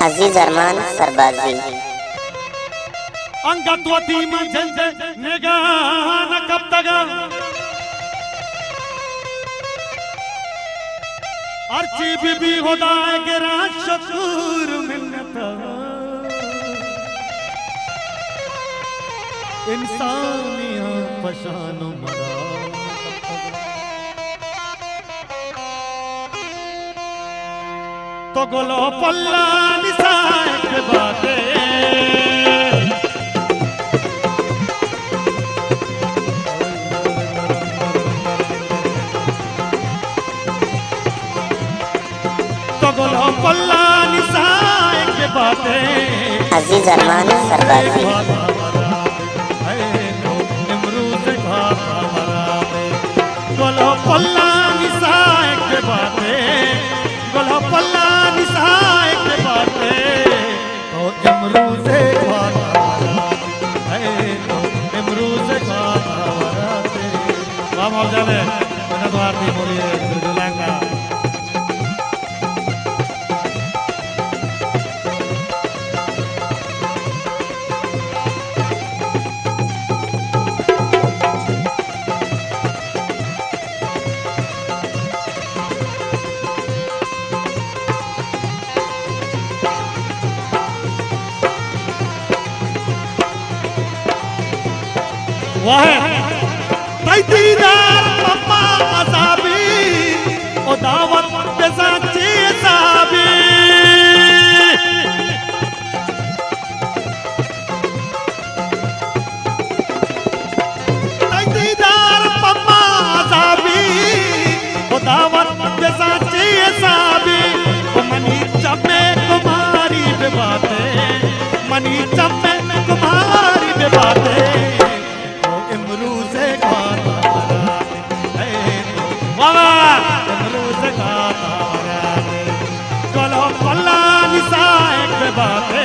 अजीज अरमान सरबाजी अंगत्वती मंजन निगाह न कब तक अर्ची बीबी खुदा गिरा शकूर मिन्नत इंसानिया पशानो मरा तो गोलो पल्ला निसाए के बातें पल्ला निसाए के बातें अजीज अरमान सरबाजी गोलो पल्ला निसाए के बातें गोलो पल्ला निसाए के बातें तो इमरूज़े इमरूज़े वाह मौजाले मैंने तो आरती बोली है दुर्गुलांगा वाह तैदीदार पप्पा असाबी ओ दावत पे साची असाबी तैदीदार पप्पा असाबी ओ दावत पे साची असाबी ओ मनी चमे कुमारी पे बातें मनी चमे कुमारी पे बातें गोलो पल्ला निसाए के बातें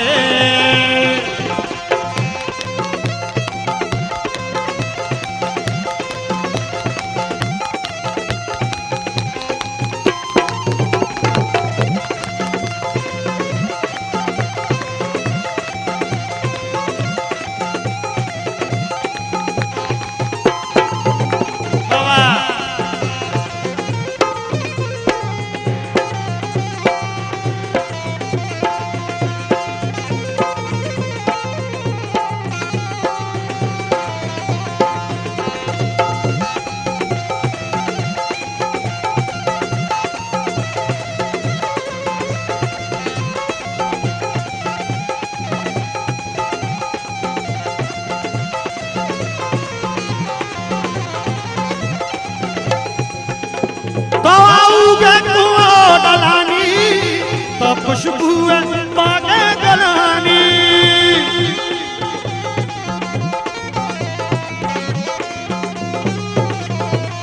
तो खुशबू बागे गलानी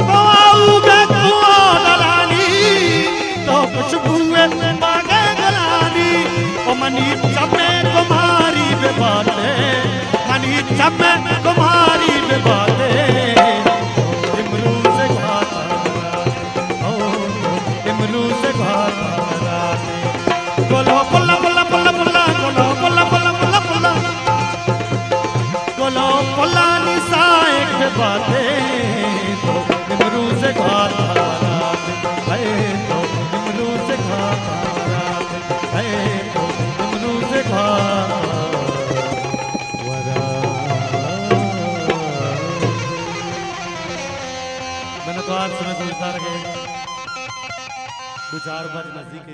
तो आओगे डलानी तो खुशबू बागे गलानी ओ मनी चमे कुमारी बे बाते मनी चमे कुमारी बे बाते इमरूज़ घाता ओ इमरूज़ घाता गोलो पल्ला पल्ला पल्ला पल्ला गोलो पल्ला पल्ला पल्ला पल्ला गोलो पल्ला निसाए के बातें तो इमरूज़े घाता है तो इमरूज़े घाता है तो इमरूज़े घाता मैंने तो आज समय सोचता रहे 2-4 बार नजदीक